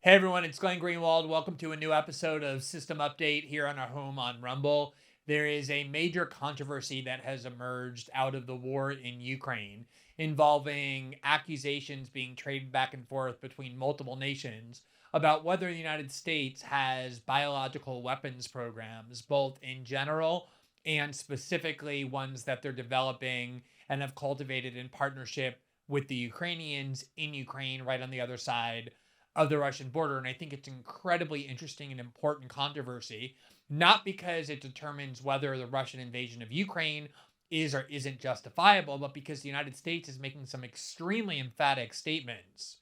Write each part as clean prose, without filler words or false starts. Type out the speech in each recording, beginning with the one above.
Hey everyone, it's Glenn Greenwald. Welcome to a new episode of System Update here on our home on Rumble. There is a major controversy that has emerged out of the war in Ukraine involving accusations being traded back and forth between multiple nations about whether the United States has biological weapons programs, both in general and specifically ones that they're developing and have cultivated in partnership with the Ukrainians in Ukraine, right on the other side of the Russian border. And I think it's incredibly interesting and important controversy, not because it determines whether the Russian invasion of Ukraine is or isn't justifiable, but because the United States is making some extremely emphatic statements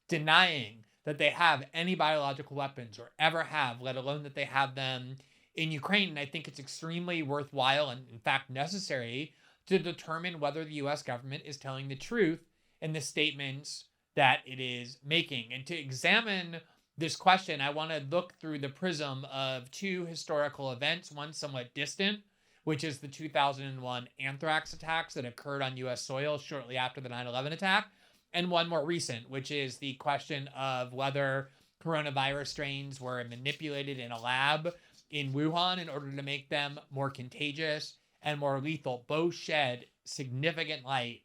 denying that they have any biological weapons or ever have, let alone that they have them in Ukraine. And I think it's extremely worthwhile and, in fact, necessary to determine whether the US government is telling the truth in the statements that it is making. And to examine this question, I want to look through the prism of two historical events, one somewhat distant, which is the 2001 anthrax attacks that occurred on US soil shortly after the 9/11 attack, and one more recent, which is the question of whether coronavirus strains were manipulated in a lab in Wuhan in order to make them more contagious and more lethal. Both shed significant light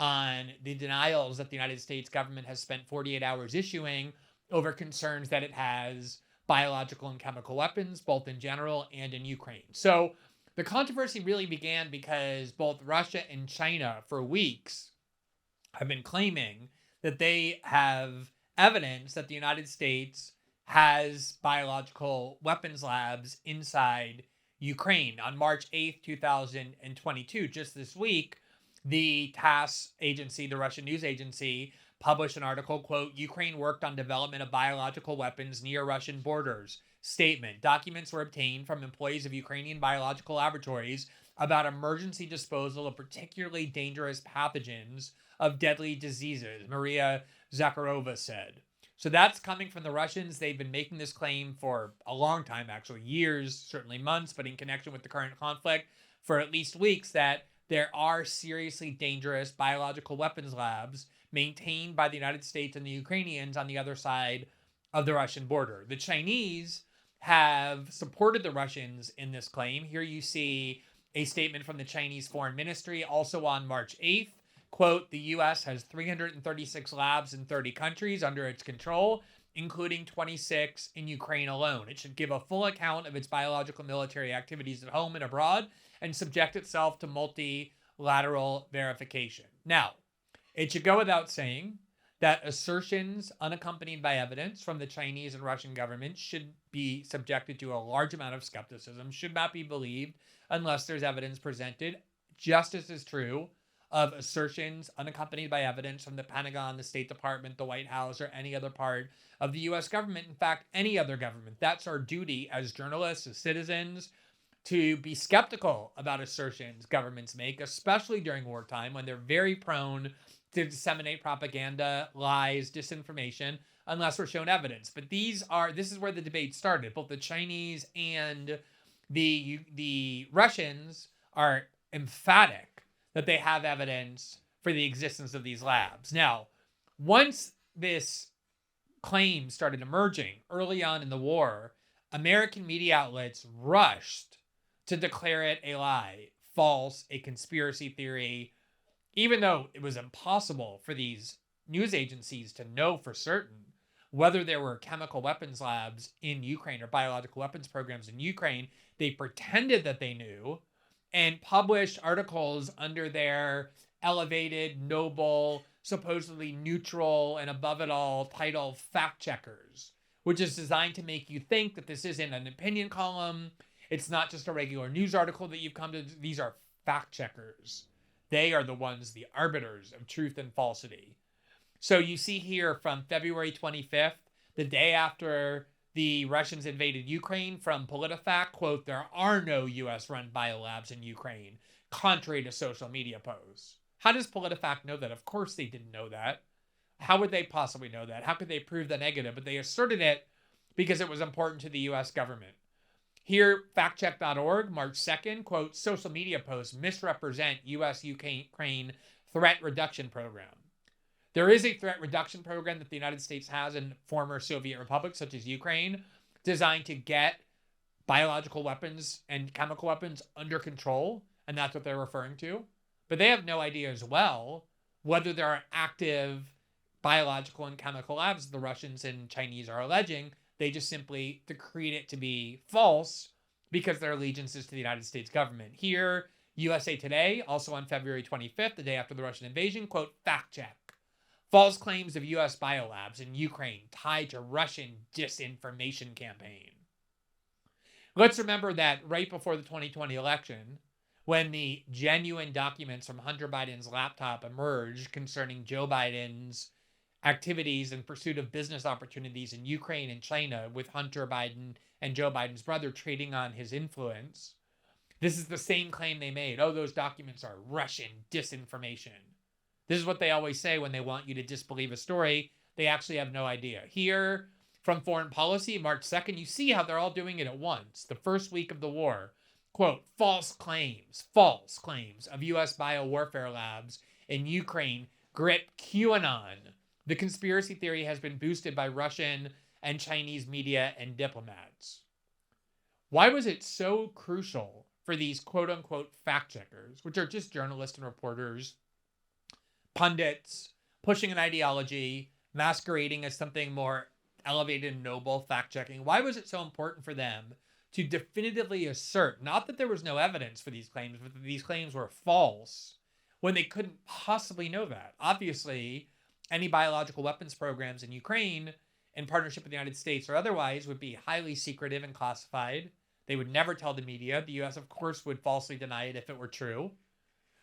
on the denials that the United States government has spent 48 hours issuing over concerns that it has biological and chemical weapons, both in general and in Ukraine. So the controversy really began because both Russia and China, for weeks, have been claiming that they have evidence that the United States has biological weapons labs inside Ukraine. On March 8th, 2022, just this week, the TASS agency, the Russian news agency, published an article, quote, Ukraine worked on development of biological weapons near Russian borders. Statement. Documents were obtained from employees of Ukrainian biological laboratories about emergency disposal of particularly dangerous pathogens of deadly diseases, Maria Zakharova said. So that's coming from the Russians. They've been making this claim for a long time, actually, years, certainly months, but in connection with the current conflict for at least weeks, that there are seriously dangerous biological weapons labs maintained by the United States and the Ukrainians on the other side of the Russian border. The Chinese have supported the Russians in this claim. Here you see a statement from the Chinese Foreign Ministry, also on March 8th. Quote, the U.S. has 336 labs in 30 countries under its control, including 26 in Ukraine alone. It should give a full account of its biological military activities at home and abroad and subject itself to multilateral verification. Now, it should go without saying that assertions unaccompanied by evidence from the Chinese and Russian governments should be subjected to a large amount of skepticism, should not be believed unless there's evidence presented. Justice is true of assertions unaccompanied by evidence from the Pentagon, the State Department, the White House, or any other part of the U.S. government. In fact, any other government. That's our duty as journalists, as citizens, to be skeptical about assertions governments make, especially during wartime when they're very prone to disseminate propaganda, lies, disinformation, unless we're shown evidence. But this is where the debate started. Both the Chinese and the Russians are emphatic that they have evidence for the existence of these labs. Now, once this claim started emerging early on in the war, American media outlets rushed to declare it a lie, false, a conspiracy theory, even though it was impossible for these news agencies to know for certain whether there were chemical weapons labs in Ukraine or biological weapons programs in Ukraine. They pretended that they knew and published articles under their elevated, noble, supposedly neutral, and above it all title fact checkers, which is designed to make you think that this isn't an opinion column. It's not just a regular news article that you've come to. These are fact checkers. They are the ones, the arbiters of truth and falsity. So you see here from February 25th, the day after the Russians invaded Ukraine, from PolitiFact, quote, there are no U.S.-run biolabs in Ukraine, contrary to social media posts. How does PolitiFact know that? Of course they didn't know that. How would they possibly know that? How could they prove the negative? But they asserted it because it was important to the U.S. government. Here, factcheck.org, March 2nd, quote, social media posts misrepresent U.S.-Ukraine threat reduction program. There is a threat reduction program that the United States has in former Soviet republics, such as Ukraine, designed to get biological weapons and chemical weapons under control, and that's what they're referring to. But they have no idea as well whether there are active biological and chemical labs the Russians and Chinese are alleging. They just simply decreed it to be false because their allegiance is to the United States government. Here, USA Today, also on February 25th, the day after the Russian invasion, quote, fact check. False claims of U.S. biolabs in Ukraine tied to Russian disinformation campaign. Let's remember that right before the 2020 election, when the genuine documents from Hunter Biden's laptop emerged concerning Joe Biden's activities in pursuit of business opportunities in Ukraine and China, with Hunter Biden and Joe Biden's brother trading on his influence, this is the same claim they made. Oh, those documents are Russian disinformation. This is what they always say when they want you to disbelieve a story. They actually have no idea. Here, from Foreign Policy, March 2nd, you see how they're all doing it at once. The first week of the war, quote, false claims of U.S. biowarfare labs in Ukraine grip QAnon. The conspiracy theory has been boosted by Russian and Chinese media and diplomats. Why was it so crucial for these quote-unquote fact-checkers, which are just journalists and reporters, pundits, pushing an ideology, masquerading as something more elevated and noble, fact-checking? Why was it so important for them to definitively assert, not that there was no evidence for these claims, but that these claims were false, when they couldn't possibly know that? Obviously, any biological weapons programs in Ukraine, in partnership with the United States or otherwise, would be highly secretive and classified. They would never tell the media. The U.S., of course, would falsely deny it if it were true.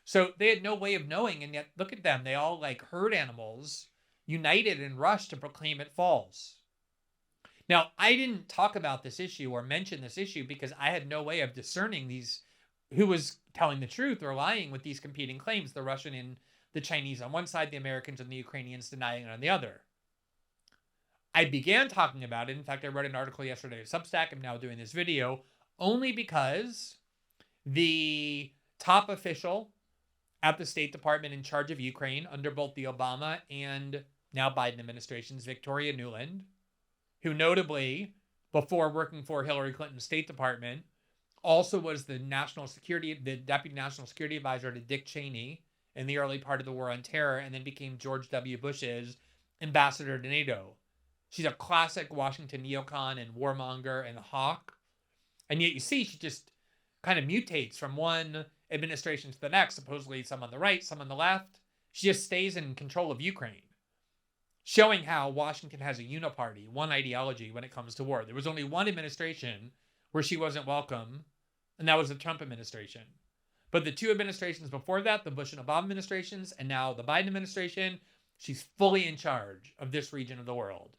So they had no way of knowing, and yet look at them. They all, like herd animals, united and rushed to proclaim it false. Now, I didn't talk about this issue or mention this issue because I had no way of discerning who was telling the truth or lying with these competing claims, the Russian and the Chinese on one side, the Americans and the Ukrainians denying it on the other. I began talking about it. In fact, I wrote an article yesterday at Substack. I'm now doing this video only because the top official at the State Department in charge of Ukraine under both the Obama and now Biden administrations, Victoria Nuland, who notably, before working for Hillary Clinton's State Department, also was the Deputy National Security Advisor to Dick Cheney in the early part of the War on Terror, and then became George W. Bush's ambassador to NATO. She's a classic Washington neocon and warmonger and hawk. And yet you see she just kind of mutates from one administration to the next, supposedly some on the right, some on the left. She just stays in control of Ukraine, showing how Washington has a uniparty, one ideology when it comes to war. There was only one administration where she wasn't welcome, and that was the Trump administration. But the two administrations before that, the Bush and Obama administrations, and now the Biden administration, she's fully in charge of this region of the world.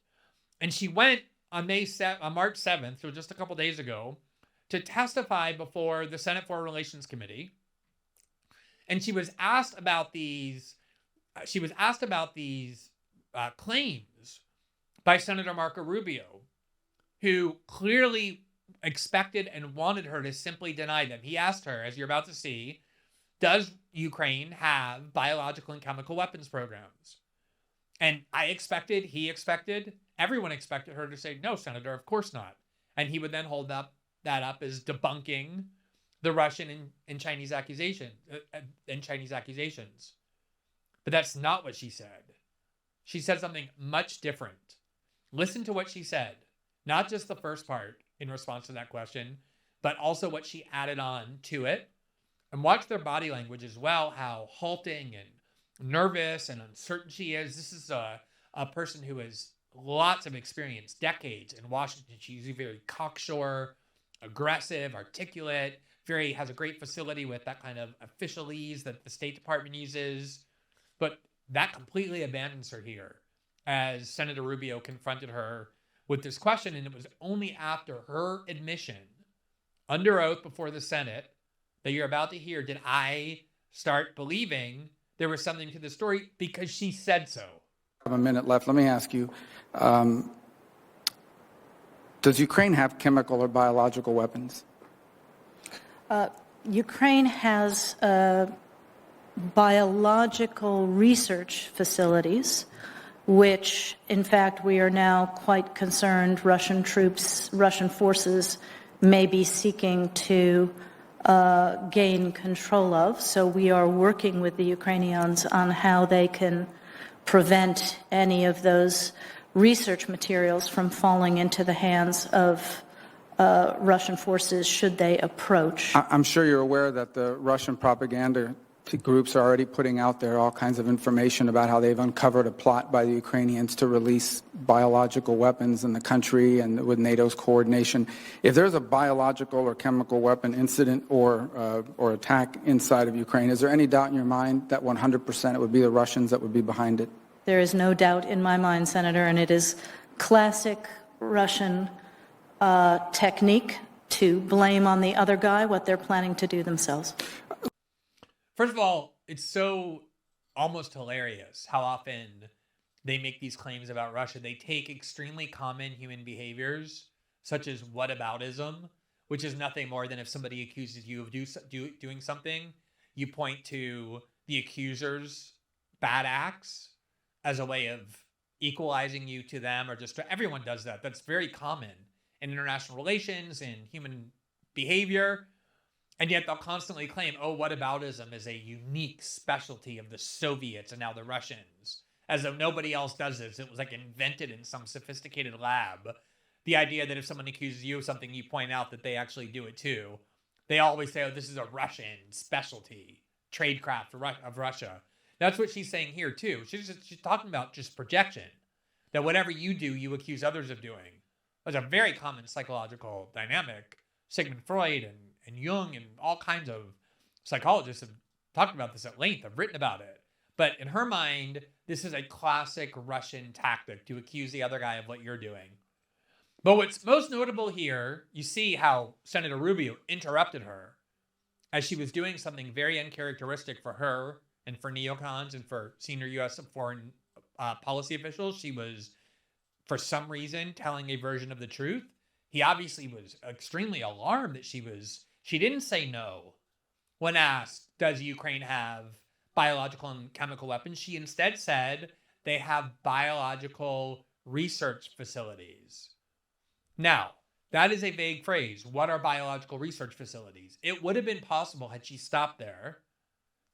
And she went on March 7th, so just a couple days ago, to testify before the Senate Foreign Relations Committee. And she was asked about these claims by Senator Marco Rubio, who clearly expected and wanted her to simply deny them. He asked her, as you're about to see, does Ukraine have biological and chemical weapons programs? And he expected, everyone expected her to say, no, Senator, of course not. And he would then hold that up as debunking the Russian and Chinese accusations. But that's not what she said. She said something much different. Listen to what she said. Not just the first part in response to that question, but also what she added on to it. And watch their body language as well, how halting and nervous and uncertain she is. This is a person who has lots of experience, decades in Washington. She's very cocksure, aggressive, articulate, has a great facility with that kind of officialese that the State Department uses. But that completely abandons her here as Senator Rubio confronted her with this question. And it was only after her admission under oath before the Senate that you're about to hear did I start believing there was something to the story, because she said so. I have a minute left. Let me ask you, does Ukraine have chemical or biological weapons? Ukraine has biological research facilities, which, in fact, we are now quite concerned Russian forces may be seeking to gain control of. So we are working with the Ukrainians on how they can prevent any of those research materials from falling into the hands of Russian forces should they approach. I'm sure you're aware that the Russian propaganda groups are already putting out there all kinds of information about how they've uncovered a plot by the Ukrainians to release biological weapons in the country and with NATO's coordination. If there's a biological or chemical weapon incident or attack inside of Ukraine, is there any doubt in your mind that 100% it would be the Russians that would be behind it? There is no doubt in my mind, Senator, and it is classic Russian technique to blame on the other guy what they're planning to do themselves. First of all, it's so almost hilarious how often they make these claims about Russia. They take extremely common human behaviors, such as whataboutism, which is nothing more than if somebody accuses you of doing something, you point to the accuser's bad acts as a way of equalizing you to them, or just everyone does that. That's very common in international relations and human behavior. And yet they'll constantly claim, oh, whataboutism is a unique specialty of the Soviets and now the Russians, as though nobody else does this. It was like invented in some sophisticated lab. The idea that if someone accuses you of something, you point out that they actually do it too. They always say, oh, this is a Russian specialty, tradecraft of Russia. That's what she's saying here too. She's talking about just projection, that whatever you do, you accuse others of doing. That's a very common psychological dynamic. Sigmund Freud and Jung and all kinds of psychologists have talked about this at length, have written about it. But in her mind, this is a classic Russian tactic to accuse the other guy of what you're doing. But what's most notable here, you see how Senator Rubio interrupted her as she was doing something very uncharacteristic for her and for neocons and for senior U.S. foreign policy officials. She was, for some reason, telling a version of the truth. He obviously was extremely alarmed that she didn't say no when asked, does Ukraine have biological and chemical weapons? She instead said they have biological research facilities. Now, that is a vague phrase. What are biological research facilities? It would have been possible, had she stopped there,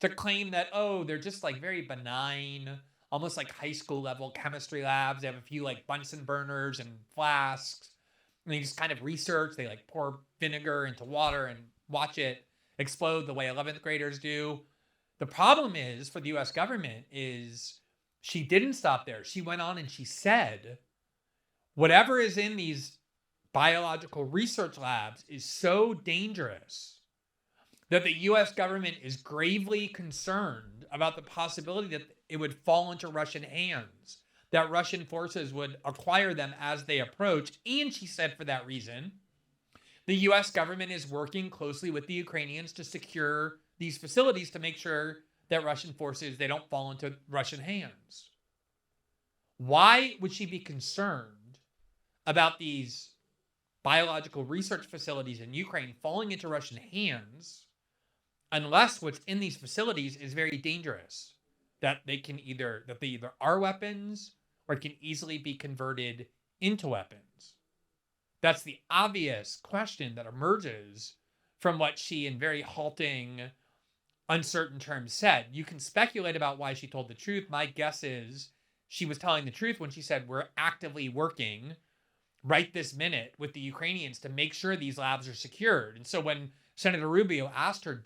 to claim that, oh, they're just like very benign, almost like high school level chemistry labs. They have a few like Bunsen burners and flasks. And they just kind of research. They like pour vinegar into water and watch it explode the way 11th graders do. The problem is for the U.S. government is she didn't stop there. She went on and she said, whatever is in these biological research labs is so dangerous that the U.S. government is gravely concerned about the possibility that it would fall into Russian hands, that Russian forces would acquire them as they approach. And she said for that reason, the U.S. government is working closely with the Ukrainians to secure these facilities to make sure that Russian forces, they don't fall into Russian hands. Why would she be concerned about these biological research facilities in Ukraine falling into Russian hands unless what's in these facilities is very dangerous? That they either are weapons or can easily be converted into weapons. That's the obvious question that emerges from what she, in very halting, uncertain terms, said. You can speculate about why she told the truth. My guess is she was telling the truth when she said, we're actively working right this minute with the Ukrainians to make sure these labs are secured. And so when Senator Rubio asked her,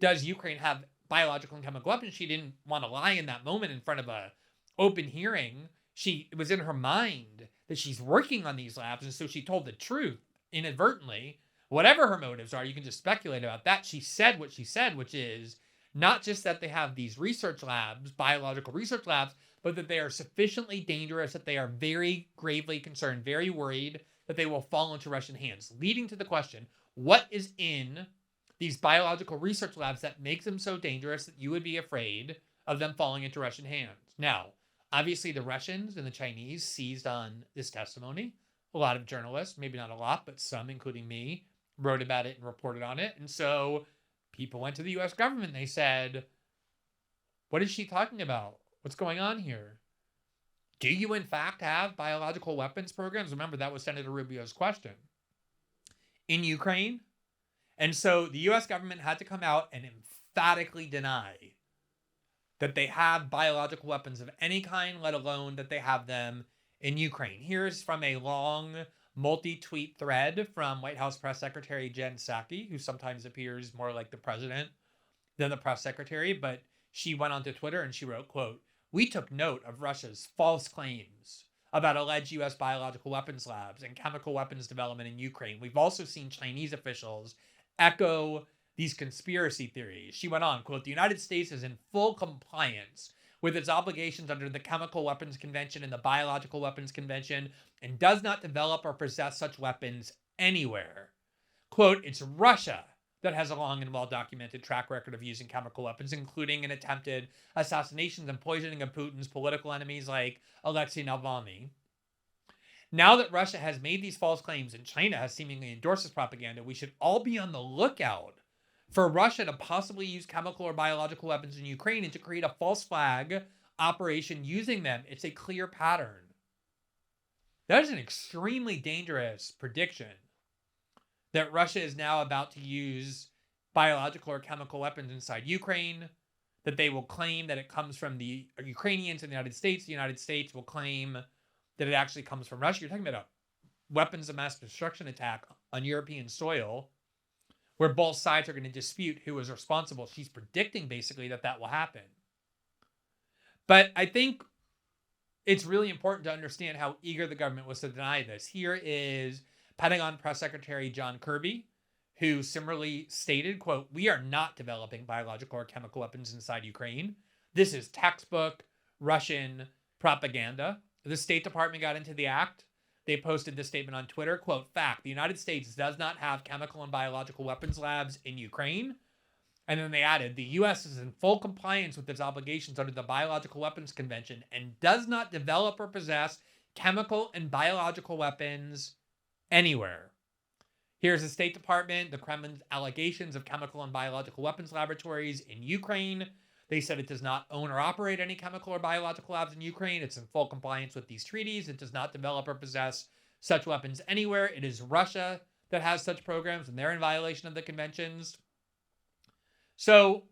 does Ukraine have biological and chemical weapons, she didn't want to lie in that moment in front of a open hearing. It was in her mind that she's working on these labs, and so she told the truth inadvertently. Whatever her motives are, you can just speculate about that. She said what she said, which is not just that they have these research labs, biological research labs, but that they are sufficiently dangerous that they are very gravely concerned, very worried that they will fall into Russian hands, leading to the question, what is in these biological research labs that makes them so dangerous that you would be afraid of them falling into Russian hands? Now, obviously the Russians and the Chinese seized on this testimony. A lot of journalists, maybe not a lot, but some, including me, wrote about it and reported on it. And so people went to the U.S. government. They said, What is she talking about? What's going on here? Do you, in fact, have biological weapons programs? Remember, that was Senator Rubio's question. In Ukraine? And so the U.S. government had to come out and emphatically deny that they have biological weapons of any kind, let alone that they have them in Ukraine. Here's from a long multi-tweet thread from White House Press Secretary Jen Psaki, who sometimes appears more like the president than the press secretary, but she went onto Twitter and she wrote, quote, "We took note of Russia's false claims about alleged U.S. biological weapons labs and chemical weapons development in Ukraine. We've also seen Chinese officials echo these conspiracy theories." She went on, quote, "The United States is in full compliance with its obligations under the Chemical Weapons Convention and the Biological Weapons Convention and does not develop or possess such weapons anywhere." Quote, "It's Russia that has a long and well-documented track record of using chemical weapons, including in attempted assassinations and poisoning of Putin's political enemies like Alexei Navalny. Now that Russia has made these false claims and China has seemingly endorsed this propaganda, we should all be on the lookout for Russia to possibly use chemical or biological weapons in Ukraine and to create a false flag operation using them. It's a clear pattern." That is an extremely dangerous prediction, that Russia is now about to use biological or chemical weapons inside Ukraine, that they will claim that it comes from the Ukrainians in the United States. The United States will claim that it actually comes from Russia. You're talking about a weapons of mass destruction attack on European soil where both sides are going to dispute who is responsible. She's predicting basically that that will happen. But I think it's really important to understand how eager the government was to deny this. Here is Pentagon Press Secretary John Kirby, who similarly stated, quote, "We are not developing biological or chemical weapons inside Ukraine. This is textbook Russian propaganda." The State Department got into the act. They posted this statement on Twitter, quote, "Fact, the United States does not have chemical and biological weapons labs in Ukraine." And then they added, "The U.S. is in full compliance with its obligations under the Biological Weapons Convention and does not develop or possess chemical and biological weapons anywhere." Here's the State Department, the Kremlin's allegations of chemical and biological weapons laboratories in Ukraine. They said it does not own or operate any chemical or biological labs in Ukraine. It's in full compliance with these treaties. It does not develop or possess such weapons anywhere. It is Russia that has such programs, and they're in violation of the conventions. So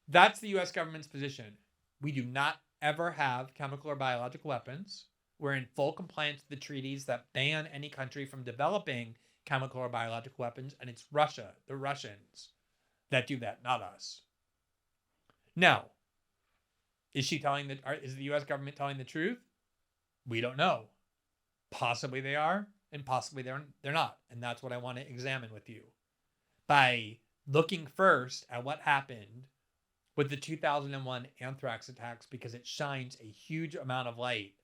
that's the U.S. government's position. We do not ever have chemical or biological weapons. We're in full compliance with the treaties that ban any country from developing chemical or biological weapons, and it's Russia, the Russians, that do that, not us. Now, is the U.S. government telling the truth? We don't know. Possibly they are, and possibly they're not, and that's what I want to examine with you by looking first at what happened with the 2001 anthrax attacks, because it shines a huge amount of light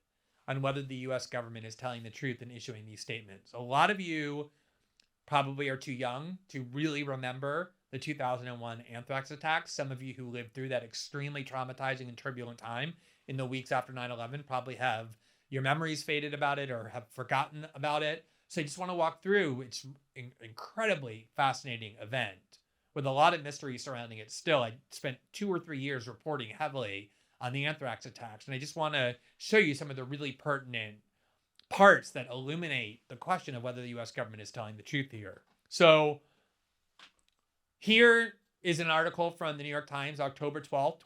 on whether the U.S. government is telling the truth in issuing these statements. A lot of you probably are too young to really remember the 2001 anthrax attacks. Some of you who lived through that extremely traumatizing and turbulent time in the weeks after 9/11 probably have your memories faded about it or have forgotten about it. So I just want to walk through. It's an incredibly fascinating event with a lot of mystery surrounding it. Still, I spent 2 or 3 years reporting heavily on the anthrax attacks, and I just want to show you some of the really pertinent parts that illuminate the question of whether the U.S. government is telling the truth here. So here is an article from the New York Times, October 12th,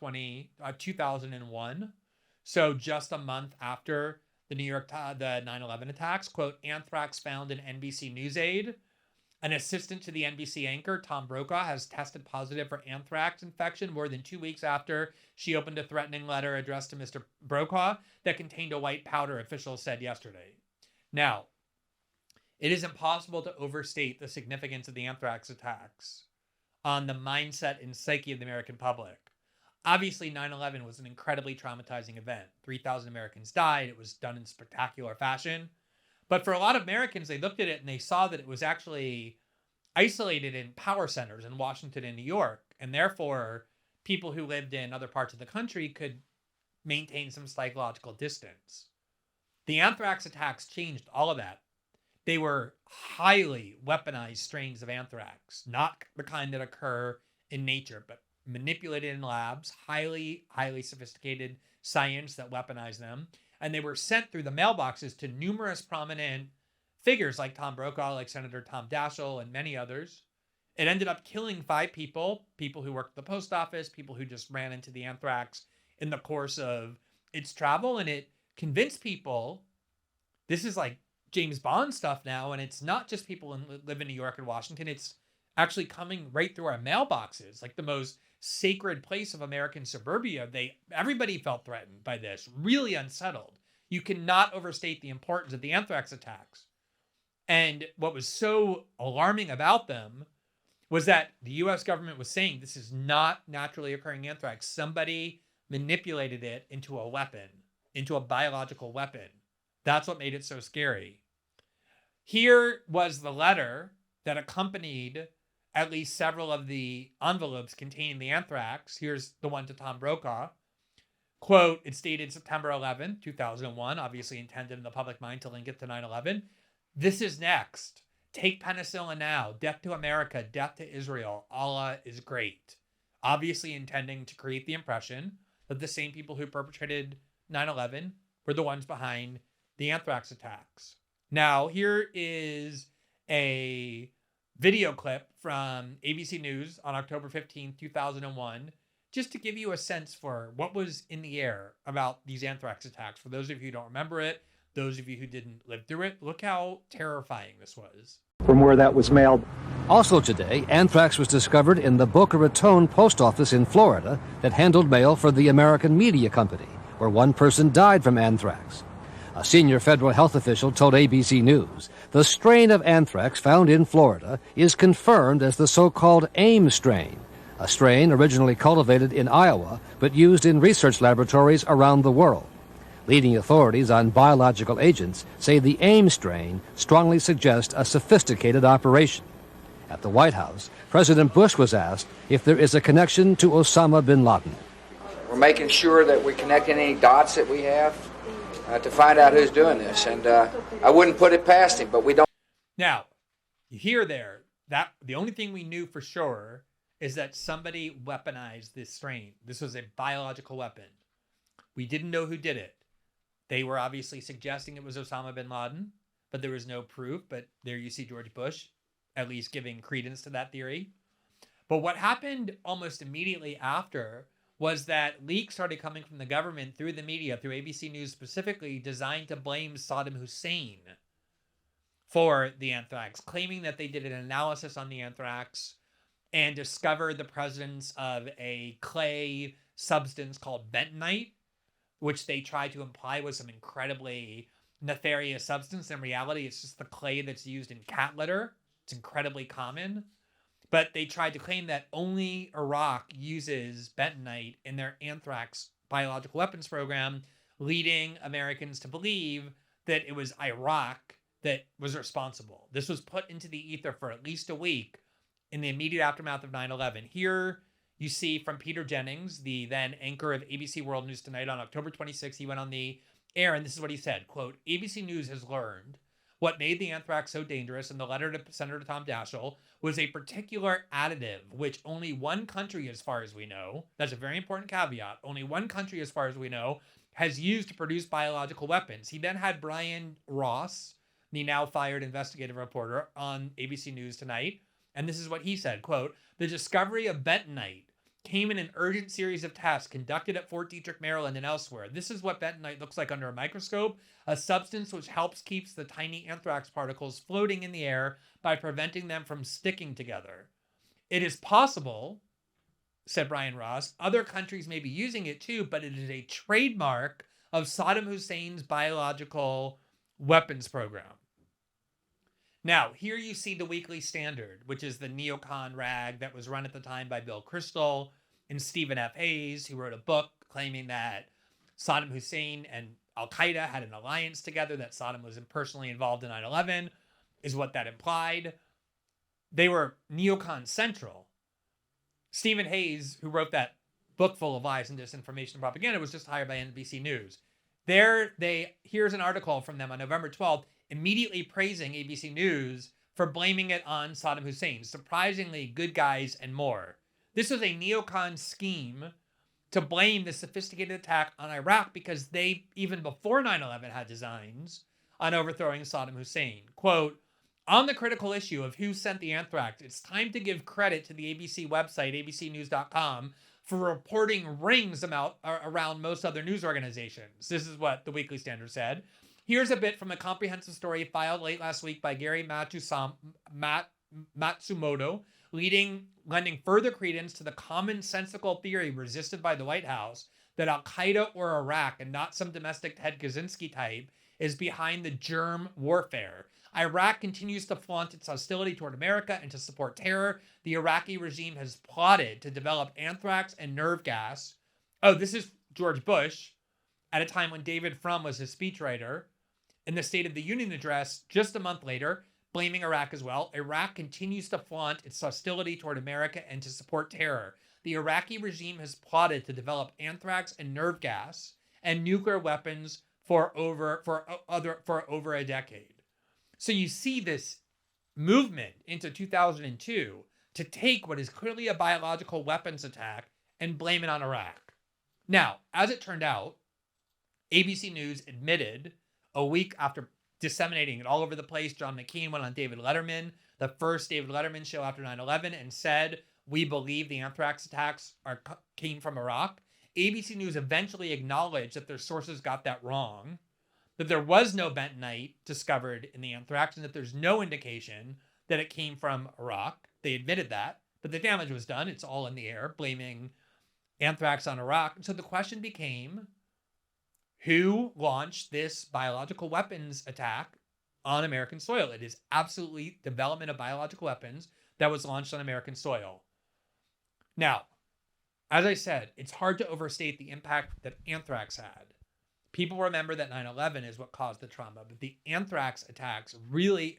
2001. So just a month after the 9/11 attacks, quote, "Anthrax found in NBC News aid. An assistant to the NBC anchor, Tom Brokaw, has tested positive for anthrax infection more than 2 weeks after she opened a threatening letter addressed to Mr. Brokaw that contained a white powder," officials said yesterday. Now, it is impossible to overstate the significance of the anthrax attacks on the mindset and psyche of the American public. Obviously, 9/11 was an incredibly traumatizing event. 3,000 Americans died. It was done in spectacular fashion. But for a lot of Americans, they looked at it and they saw that it was actually isolated in power centers in Washington and New York. And therefore, people who lived in other parts of the country could maintain some psychological distance. The anthrax attacks changed all of that. They were highly weaponized strains of anthrax, not the kind that occur in nature, but manipulated in labs, highly, highly sophisticated science that weaponized them. And they were sent through the mailboxes to numerous prominent figures like Tom Brokaw, like Senator Tom Daschle, and many others. It ended up killing 5 people, people who worked at the post office, people who just ran into the anthrax in the course of its travel. And it convinced people, this is like James Bond stuff now, and it's not just people who live in New York and Washington. It's actually coming right through our mailboxes, like the most sacred place of American suburbia. Everybody felt threatened by this, really unsettled. You cannot overstate the importance of the anthrax attacks. And what was so alarming about them was that the U.S. government was saying this is not naturally occurring anthrax. Somebody manipulated it into a weapon, into a biological weapon. That's what made it so scary. Here was the letter that accompanied at least several of the envelopes containing the anthrax. Here's the one to Tom Brokaw. Quote, it's dated September 11, 2001, obviously intended in the public mind to link it to 9/11. This is next. Take penicillin now. Death to America. Death to Israel. Allah is great. Obviously intending to create the impression that the same people who perpetrated 9/11 were the ones behind the anthrax attacks. Now, here is a video clip from ABC News on October 15, 2001, just to give you a sense for what was in the air about these anthrax attacks. For those of you who don't remember it, those of you who didn't live through it, look how terrifying this was. From where that was mailed. Also today, anthrax was discovered in the Boca Raton post office in Florida that handled mail for the American Media Company, where one person died from anthrax. A senior federal health official told ABC News the strain of anthrax found in Florida is confirmed as the so-called AIM strain, a strain originally cultivated in Iowa but used in research laboratories around the world. Leading authorities on biological agents say the AIM strain strongly suggests a sophisticated operation. At the White House, President Bush was asked if there is a connection to Osama bin Laden. We're making sure that we connect any dots that we have to find out who's doing this. And I wouldn't put it past him, but we don't. Now, you hear there, that the only thing we knew for sure is that somebody weaponized this strain. This was a biological weapon. We didn't know who did it. They were obviously suggesting it was Osama bin Laden, but there was no proof. But there you see George Bush at least giving credence to that theory. But what happened almost immediately after was that leaks started coming from the government through the media, through ABC News specifically, designed to blame Saddam Hussein for the anthrax, claiming that they did an analysis on the anthrax and discovered the presence of a clay substance called bentonite, which they tried to imply was some incredibly nefarious substance. In reality, it's just the clay that's used in cat litter. It's incredibly common. But they tried to claim that only Iraq uses bentonite in their anthrax biological weapons program, leading Americans to believe that it was Iraq that was responsible. This was put into the ether for at least a week in the immediate aftermath of 9/11. Here you see from Peter Jennings, the then anchor of ABC World News Tonight on October 26th, he went on the air and this is what he said, quote, ABC News has learned what made the anthrax so dangerous in the letter to Senator Tom Daschle was a particular additive, which only one country, as far as we know, that's a very important caveat, only one country, as far as we know, has used to produce biological weapons. He then had Brian Ross, the now fired investigative reporter, on ABC News Tonight, and this is what he said, quote, the discovery of bentonite came in an urgent series of tests conducted at Fort Detrick, Maryland, and elsewhere. This is what bentonite looks like under a microscope, a substance which helps keeps the tiny anthrax particles floating in the air by preventing them from sticking together. It is possible, said Brian Ross, other countries may be using it too, but it is a trademark of Saddam Hussein's biological weapons program. Now, here you see the Weekly Standard, which is the neocon rag that was run at the time by Bill Kristol and Stephen F. Hayes, who wrote a book claiming that Saddam Hussein and Al-Qaeda had an alliance together, that Saddam was personally involved in 9/11, is what that implied. They were neocon central. Stephen Hayes, who wrote that book full of lies and disinformation and propaganda, was just hired by NBC News. Here's an article from them on November 12th, immediately praising ABC News for blaming it on Saddam Hussein. Surprisingly, good guys and more. This was a neocon scheme to blame the sophisticated attack on Iraq because they, even before 9/11, had designs on overthrowing Saddam Hussein. Quote, on the critical issue of who sent the anthrax, it's time to give credit to the ABC website, abcnews.com, for reporting rings around most other news organizations. This is what the Weekly Standard said. Here's a bit from a comprehensive story filed late last week by Gary Matsumoto, lending further credence to the commonsensical theory resisted by the White House that Al-Qaeda or Iraq, and not some domestic Ted Kaczynski type, is behind the germ warfare. Iraq continues to flaunt its hostility toward America and to support terror. The Iraqi regime has plotted to develop anthrax and nerve gas. Oh, this is George Bush at a time when David Frum was his speechwriter in the State of the Union address just a month later, blaming Iraq as well. Iraq continues to flaunt its hostility toward America and to support terror. The Iraqi regime has plotted to develop anthrax and nerve gas and nuclear weapons for over a decade. So you see this movement into 2002 to take what is clearly a biological weapons attack and blame it on Iraq. Now, as it turned out, ABC News admitted a week after disseminating it all over the place, John McCain went on David Letterman, the first David Letterman show after 9/11, and said, we believe the anthrax attacks came from Iraq. ABC News eventually acknowledged that their sources got that wrong, that there was no bentonite discovered in the anthrax, and that there's no indication that it came from Iraq. They admitted that, but the damage was done. It's all in the air, blaming anthrax on Iraq. And so the question became, who launched this biological weapons attack on American soil? It is absolutely development of biological weapons that was launched on American soil. Now, as I said, it's hard to overstate the impact that anthrax had. People remember that 9/11 is what caused the trauma, but the anthrax attacks really,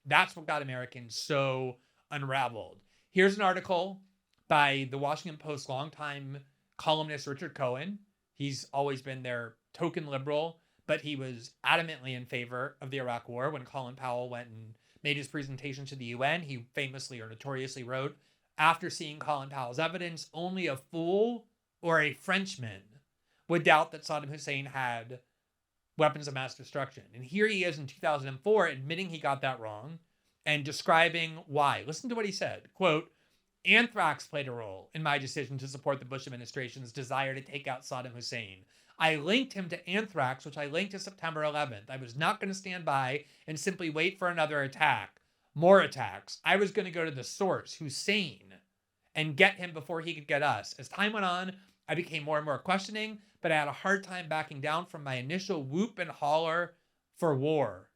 that's what got Americans so unraveled. Here's an article by the Washington Post longtime columnist Richard Cohen. He's always been their token liberal, but he was adamantly in favor of the Iraq War. When Colin Powell went and made his presentation to the UN, he famously or notoriously wrote, after seeing Colin Powell's evidence, only a fool or a Frenchman would doubt that Saddam Hussein had weapons of mass destruction. And here he is in 2004 admitting he got that wrong and describing why. Listen to what he said. Quote, anthrax played a role in my decision to support the Bush administration's desire to take out Saddam Hussein. I linked him to anthrax, which I linked to September 11th. I was not going to stand by and simply wait for another attack, more attacks. I was going to go to the source, Hussein, and get him before he could get us. As time went on, I became more and more questioning, but I had a hard time backing down from my initial whoop and holler for war.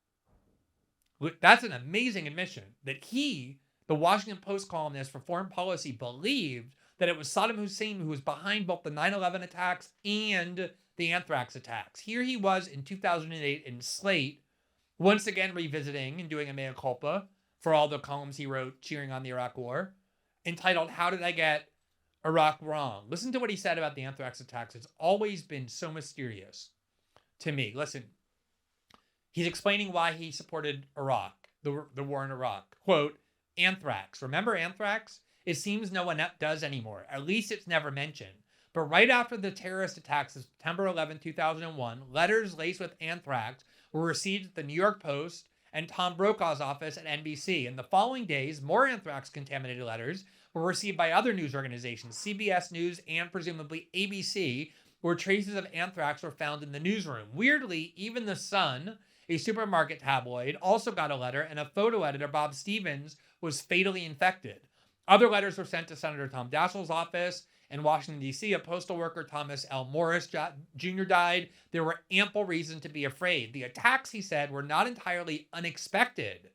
That's an amazing admission that he, the Washington Post columnist for foreign policy, believed that it was Saddam Hussein who was behind both the 9/11 attacks and the anthrax attacks. Here he was in 2008 in Slate, once again revisiting and doing a mea culpa for all the columns he wrote cheering on the Iraq War, entitled, How Did I Get Iraq Wrong? Listen to what he said about the anthrax attacks. It's always been so mysterious to me. Listen, he's explaining why he supported Iraq, the war in Iraq. Quote, anthrax. Remember anthrax? It seems no one does anymore. At least it's never mentioned. But right after the terrorist attacks of September 11, 2001, letters laced with anthrax were received at the New York Post and Tom Brokaw's office at NBC. In the following days, more anthrax-contaminated letters were received by other news organizations, CBS News and presumably ABC, where traces of anthrax were found in the newsroom. Weirdly, even The Sun, a supermarket tabloid, also got a letter, and a photo editor, Bob Stevens, was fatally infected. Other letters were sent to Senator Tom Dassel's office. In Washington, D.C., a postal worker, Thomas L. Morris Jr., died. There were ample reasons to be afraid. The attacks, he said, were not entirely unexpected.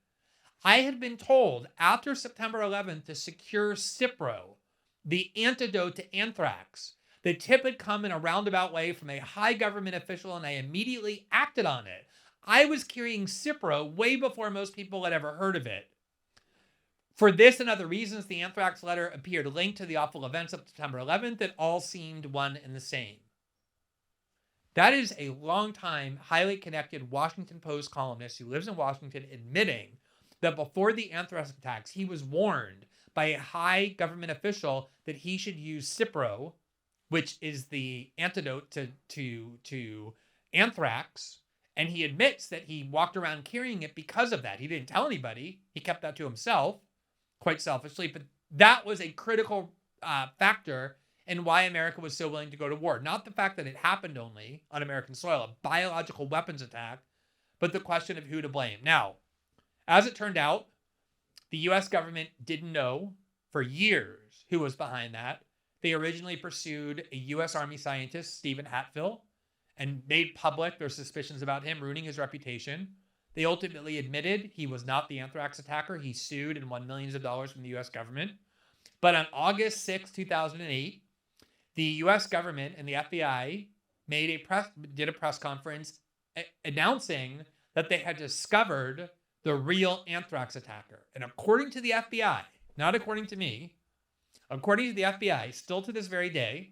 I had been told after September 11th to secure Cipro, the antidote to anthrax. The tip had come in a roundabout way from a high government official, and I immediately acted on it. I was carrying Cipro way before most people had ever heard of it. For this and other reasons, the anthrax letter appeared linked to the awful events of September 11th that all seemed one and the same. That is a longtime, highly connected Washington Post columnist who lives in Washington admitting that before the anthrax attacks, he was warned by a high government official that he should use Cipro, which is the antidote to anthrax. And he admits that he walked around carrying it because of that. He didn't tell anybody. He kept that to himself, quite selfishly. But that was a critical factor in why America was so willing to go to war. Not the fact that it happened only on American soil, a biological weapons attack, but the question of who to blame. Now, as it turned out, the U.S. government didn't know for years who was behind that. They originally pursued a U.S. Army scientist, Stephen Hatfill, and made public their suspicions about him, ruining his reputation. They ultimately admitted he was not the anthrax attacker. He sued and won millions of dollars from the U.S. government. But on August 6, 2008, the U.S. government and the FBI did a press conference announcing that they had discovered the real anthrax attacker. And according to the FBI, not according to me, according to the FBI, still to this very day,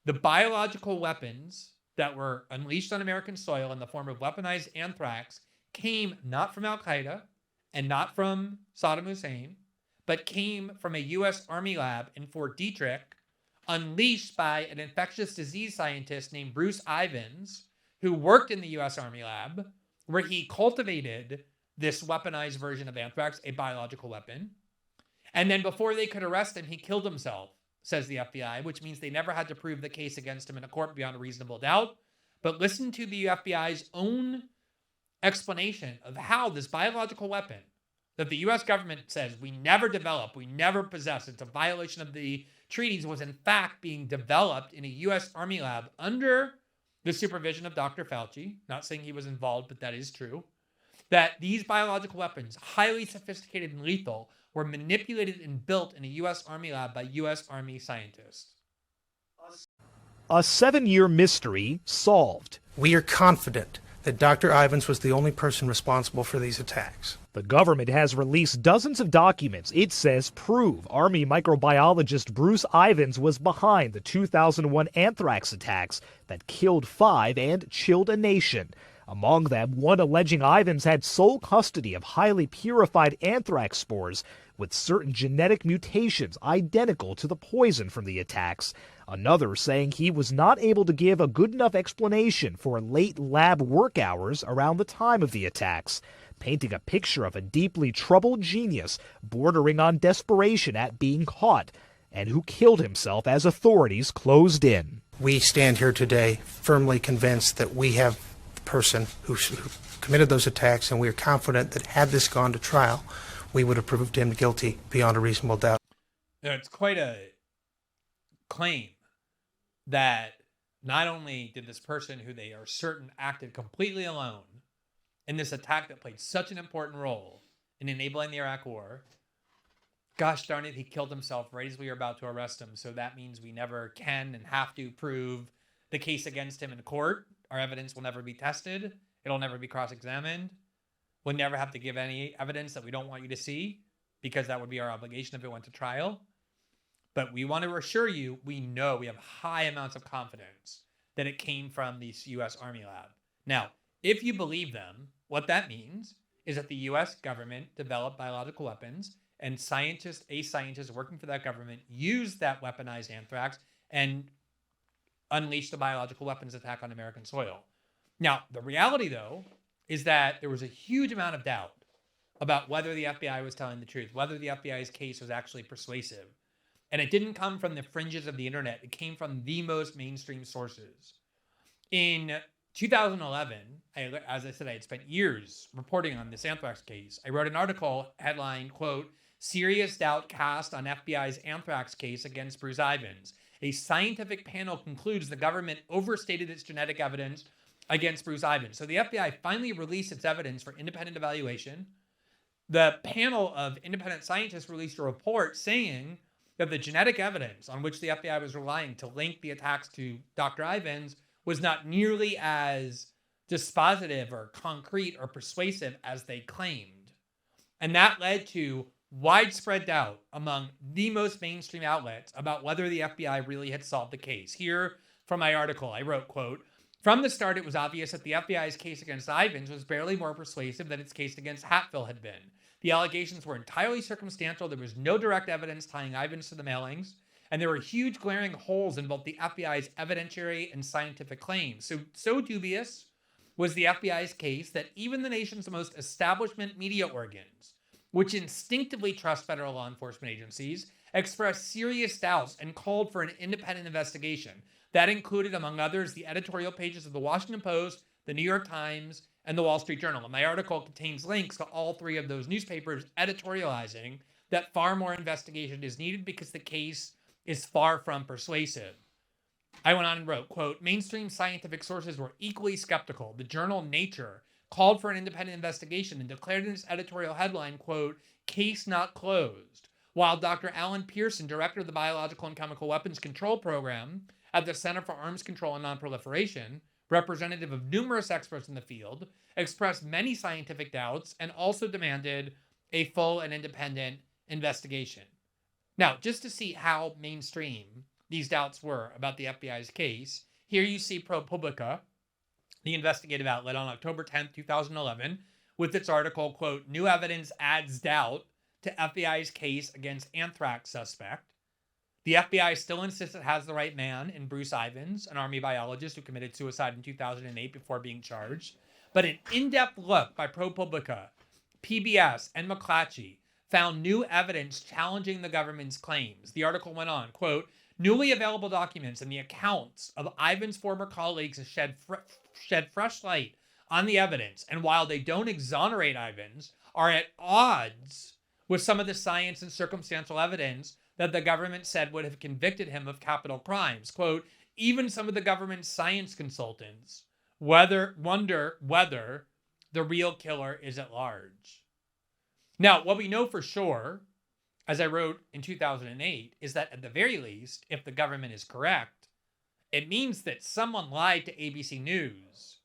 the biological weapons that were unleashed on American soil in the form of weaponized anthrax came not from Al-Qaeda and not from Saddam Hussein, but came from a U.S. Army lab in Fort Detrick, unleashed by an infectious disease scientist named Bruce Ivins, who worked in the U.S. Army lab, where he cultivated this weaponized version of anthrax, a biological weapon. And then before they could arrest him, he killed himself, says the FBI, which means they never had to prove the case against him in a court beyond a reasonable doubt. But listen to the FBI's own explanation of how this biological weapon that the U.S. government says we never develop, we never possess, it's a violation of the treaties, was in fact being developed in a U.S. Army lab under the supervision of Dr. Fauci. Not saying he was involved, but that is true. That these biological weapons, highly sophisticated and lethal, were manipulated and built in a U.S. Army lab by U.S. Army scientists. A 7-year mystery solved. We are confident that Dr. Ivins was the only person responsible for these attacks. The government has released dozens of documents it says prove Army microbiologist Bruce Ivins was behind the 2001 anthrax attacks that killed 5 and chilled a nation. Among them, one alleging Ivins had sole custody of highly purified anthrax spores with certain genetic mutations identical to the poison from the attacks. Another saying he was not able to give a good enough explanation for late lab work hours around the time of the attacks, painting a picture of a deeply troubled genius bordering on desperation at being caught, and who killed himself as authorities closed in. We stand here today firmly convinced that we have the person who committed those attacks, and we are confident that had this gone to trial, we would have proved him guilty beyond a reasonable doubt. It's quite a claim that not only did this person who they are certain acted completely alone in this attack that played such an important role in enabling the Iraq War, gosh darn it, he killed himself right as we were about to arrest him. So that means we never can and have to prove the case against him in court. Our evidence will never be tested. It'll never be cross-examined. We'll never have to give any evidence that we don't want you to see, because that would be our obligation if it went to trial. But we want to assure you, we know, we have high amounts of confidence that it came from the U.S. Army lab. Now, if you believe them, what that means is that the U.S. government developed biological weapons, and scientists working for that government used that weaponized anthrax and unleashed a biological weapons attack on American soil. Now, the reality, though, is that there was a huge amount of doubt about whether the FBI was telling the truth, whether the FBI's case was actually persuasive. And it didn't come from the fringes of the internet. It came from the most mainstream sources. In 2011, as I said, I had spent years reporting on this anthrax case. I wrote an article headlined, quote, "Serious doubt cast on FBI's anthrax case against Bruce Ivins. A scientific panel concludes the government overstated its genetic evidence against Bruce Ivins." So the FBI finally released its evidence for independent evaluation. The panel of independent scientists released a report saying that the genetic evidence on which the FBI was relying to link the attacks to Dr. Ivins was not nearly as dispositive or concrete or persuasive as they claimed. And that led to widespread doubt among the most mainstream outlets about whether the FBI really had solved the case. Here from my article, I wrote, quote, From the start, it was obvious that the FBI's case against Ivins was barely more persuasive than its case against Hatfill had been. The allegations were entirely circumstantial. There was no direct evidence tying Ivins to the mailings, and there were huge glaring holes in both the FBI's evidentiary and scientific claims. So dubious was the FBI's case that even the nation's most establishment media organs, which instinctively trust federal law enforcement agencies, expressed serious doubts and called for an independent investigation. That included, among others, the editorial pages of the Washington Post, the New York Times, and the Wall Street Journal. And my article contains links to all three of those newspapers editorializing that far more investigation is needed because the case is far from persuasive. I went on and wrote, quote, mainstream scientific sources were equally skeptical. The journal Nature called for an independent investigation and declared in its editorial headline, quote, case not closed. While Dr. Alan Pearson, director of the Biological and Chemical Weapons Control Program at the Center for Arms Control and Nonproliferation, representative of numerous experts in the field, expressed many scientific doubts and also demanded a full and independent investigation. Now, just to see how mainstream these doubts were about the FBI's case, here you see ProPublica, the investigative outlet, on October 10th, 2011, with its article, quote, new evidence adds doubt to FBI's case against anthrax suspect. The FBI still insists it has the right man in Bruce Ivins, an Army biologist who committed suicide in 2008 before being charged. But an in-depth look by ProPublica, PBS, and McClatchy found new evidence challenging the government's claims. The article went on, quote, newly available documents and the accounts of Ivins' former colleagues have shed fresh light on the evidence, and while they don't exonerate Ivins, are at odds with some of the science and circumstantial evidence that the government said would have convicted him of capital crimes. Quote, even some of the government's science consultants wonder whether the real killer is at large. Now, what we know for sure, as I wrote in 2008, is that at the very least, if the government is correct, it means that someone lied to ABC News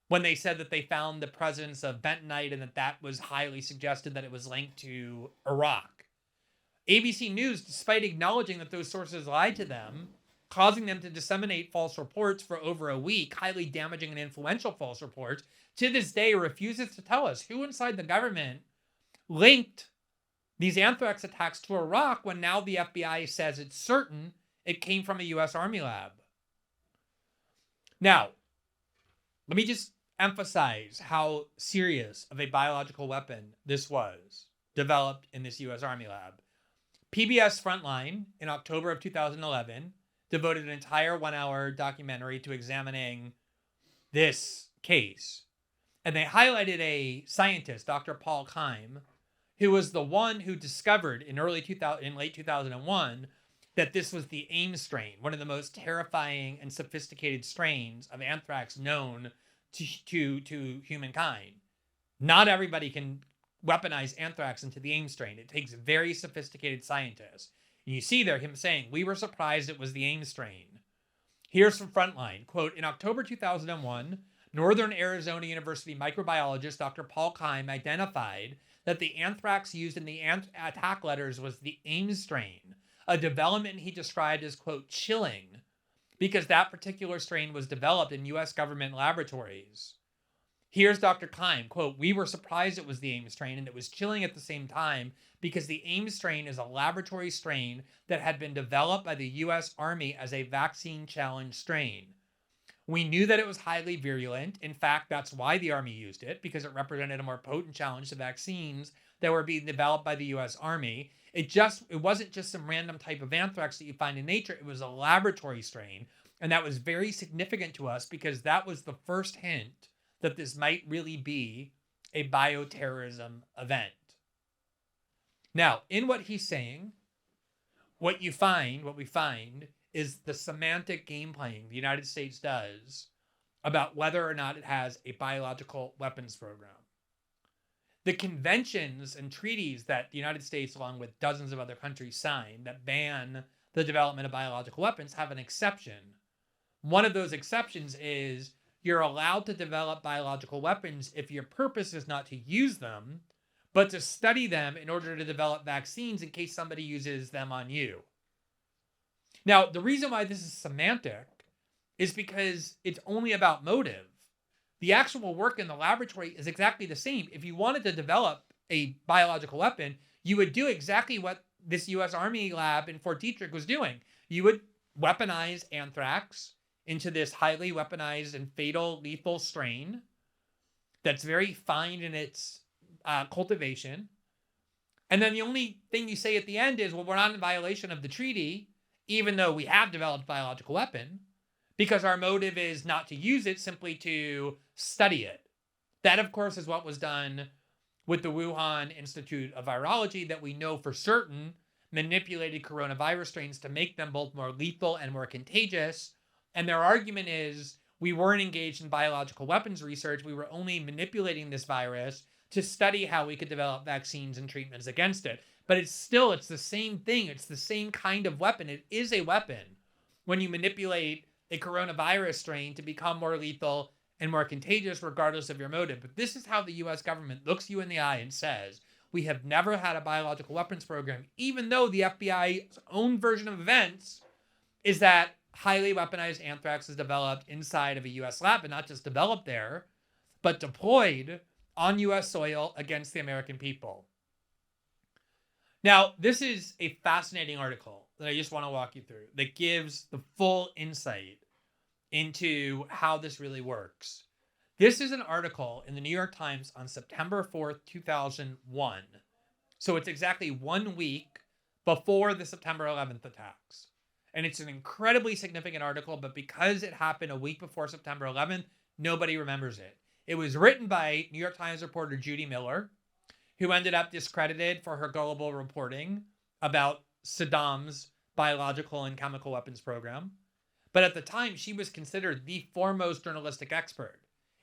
when they said that they found the presence of bentonite and that was highly suggested that it was linked to Iraq. ABC News, despite acknowledging that those sources lied to them, causing them to disseminate false reports for over a week, highly damaging and influential false reports, to this day refuses to tell us who inside the government linked these anthrax attacks to Iraq when now the FBI says it's certain it came from a U.S. Army lab. Now, let me just emphasize how serious of a biological weapon this was, developed in this U.S. Army lab. PBS Frontline, in October of 2011, devoted an entire 1-hour documentary to examining this case. And they highlighted a scientist, Dr. Paul Keim, who was the one who discovered in late 2001 that this was the AIM strain, one of the most terrifying and sophisticated strains of anthrax known to humankind. Not everybody can weaponize anthrax into the AIM strain. It takes very sophisticated scientists. And you see there him saying, we were surprised it was the AIM strain. Here's from Frontline, quote, in October 2001, Northern Arizona University microbiologist Dr. Paul Keim identified that the anthrax used in the attack letters was the AIM strain, a development he described as, quote, chilling, because that particular strain was developed in U.S. government laboratories. Here's Dr. Keim, quote, we were surprised it was the AIM strain, and it was chilling at the same time because the AIM strain is a laboratory strain that had been developed by the U.S. Army as a vaccine challenge strain. We knew that it was highly virulent. In fact, that's why the Army used it, because it represented a more potent challenge to vaccines that were being developed by the U.S. Army. It wasn't just some random type of anthrax that you find in nature. It was a laboratory strain, and that was very significant to us because that was the first hint that this might really be a bioterrorism event. Now, in what he's saying, what we find is the semantic game playing the United States does about whether or not it has a biological weapons program. The conventions and treaties that the United States, along with dozens of other countries, signed that ban the development of biological weapons have an exception. One of those exceptions is you're allowed to develop biological weapons if your purpose is not to use them, but to study them in order to develop vaccines in case somebody uses them on you. Now, the reason why this is semantic is because it's only about motive. The actual work in the laboratory is exactly the same. If you wanted to develop a biological weapon, you would do exactly what this U.S. Army lab in Fort Detrick was doing. You would weaponize anthrax into this highly weaponized and fatal, lethal strain that's very fine in its cultivation. And then the only thing you say at the end is, well, we're not in violation of the treaty, even though we have developed a biological weapon, because our motive is not to use it, simply to study it. That, of course, is what was done with the Wuhan Institute of Virology, that we know for certain manipulated coronavirus strains to make them both more lethal and more contagious. And their argument is we weren't engaged in biological weapons research. We were only manipulating this virus to study how we could develop vaccines and treatments against it. But it's the same thing. It's the same kind of weapon. It is a weapon when you manipulate a coronavirus strain to become more lethal and more contagious, regardless of your motive. But this is how the U.S. government looks you in the eye and says, we have never had a biological weapons program, even though the FBI's own version of events is that highly weaponized anthrax is developed inside of a U.S. lab, and not just developed there, but deployed on U.S. soil against the American people. Now, this is a fascinating article that I just want to walk you through that gives the full insight into how this really works. This is an article in the New York Times on September 4th, 2001. So it's exactly 1 week before the September 11th attacks. And it's an incredibly significant article, but because it happened a week before September 11th, nobody remembers it. It was written by New York Times reporter Judy Miller, who ended up discredited for her gullible reporting about Saddam's biological and chemical weapons program. But at the time, she was considered the foremost journalistic expert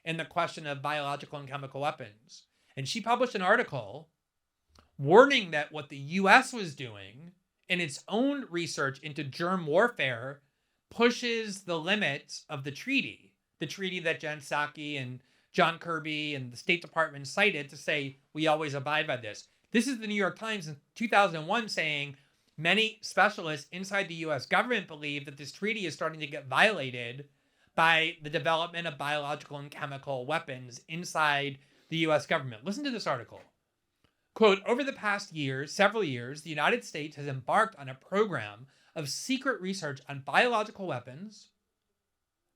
in the question of biological and chemical weapons. And she published an article warning that what the U.S. was doing in its own research into germ warfare pushes the limits of the treaty that Jen Psaki and John Kirby and the State Department cited to say, we always abide by this. This is the New York Times in 2001 saying many specialists inside the U.S. government believe that this treaty is starting to get violated by the development of biological and chemical weapons inside the U.S. government. Listen to this article. Quote, over the past several years, the United States has embarked on a program of secret research on biological weapons.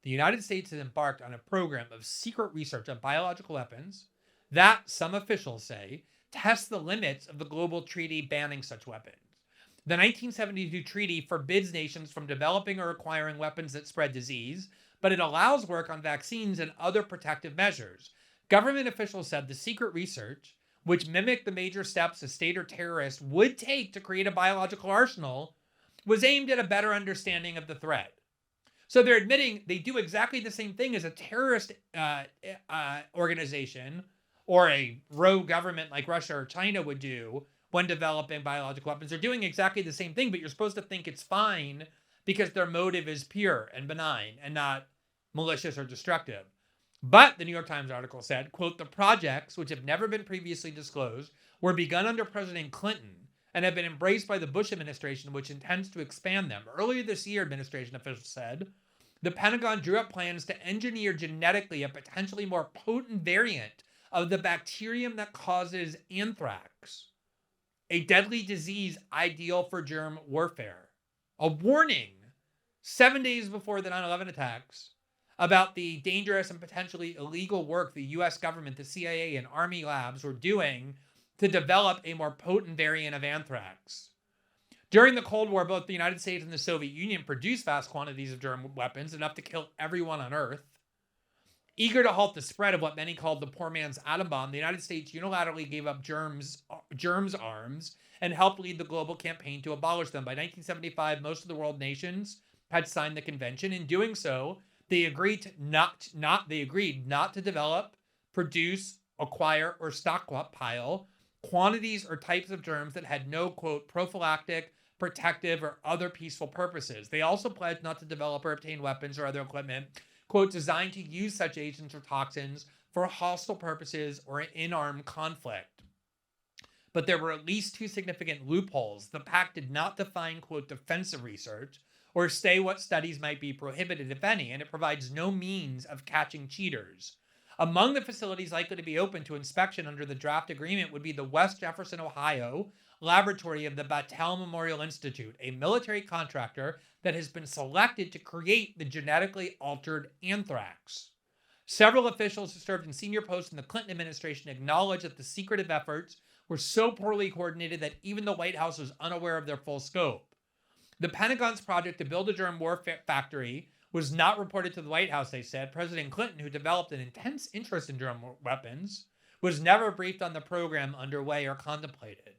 The United States has embarked on a program of secret research on biological weapons that, some officials say, tests the limits of the global treaty banning such weapons. The 1972 treaty forbids nations from developing or acquiring weapons that spread disease, but it allows work on vaccines and other protective measures. Government officials said the secret research, which mimicked the major steps a state or terrorist would take to create a biological arsenal, was aimed at a better understanding of the threat. So they're admitting they do exactly the same thing as a terrorist organization or a rogue government like Russia or China would do when developing biological weapons. They're doing exactly the same thing, but you're supposed to think it's fine because their motive is pure and benign and not malicious or destructive. But the New York Times article said, quote, the projects, which have never been previously disclosed, were begun under President Clinton and have been embraced by the Bush administration, which intends to expand them. Earlier this year, administration officials said, the Pentagon drew up plans to engineer genetically a potentially more potent variant of the bacterium that causes anthrax, a deadly disease ideal for germ warfare. A warning 7 days before the 9/11 attacks about the dangerous and potentially illegal work the U.S. government, the CIA, and Army labs were doing to develop a more potent variant of anthrax. During the Cold War, both the United States and the Soviet Union produced vast quantities of germ weapons, enough to kill everyone on Earth. Eager to halt the spread of what many called the poor man's atom bomb, the United States unilaterally gave up germs arms and helped lead the global campaign to abolish them. By 1975, most of the world nations had signed the convention. In doing so, they agreed not to develop, produce, acquire, or stockpile quantities or types of germs that had no, quote, prophylactic, protective, or other peaceful purposes. They also pledged not to develop or obtain weapons or other equipment, quote, designed to use such agents or toxins for hostile purposes or in armed conflict. But there were at least two significant loopholes. The pact did not define, quote, defensive research or say what studies might be prohibited, if any, and it provides no means of catching cheaters. Among the facilities likely to be open to inspection under the draft agreement would be the West Jefferson, Ohio laboratory of the Battelle Memorial Institute, a military contractor that has been selected to create the genetically altered anthrax. Several officials who served in senior posts in the Clinton administration acknowledged that the secretive efforts were so poorly coordinated that even the White House was unaware of their full scope. The Pentagon's project to build a germ warfare factory was not reported to the White House, they said. President Clinton, who developed an intense interest in germ weapons, was never briefed on the program underway or contemplated.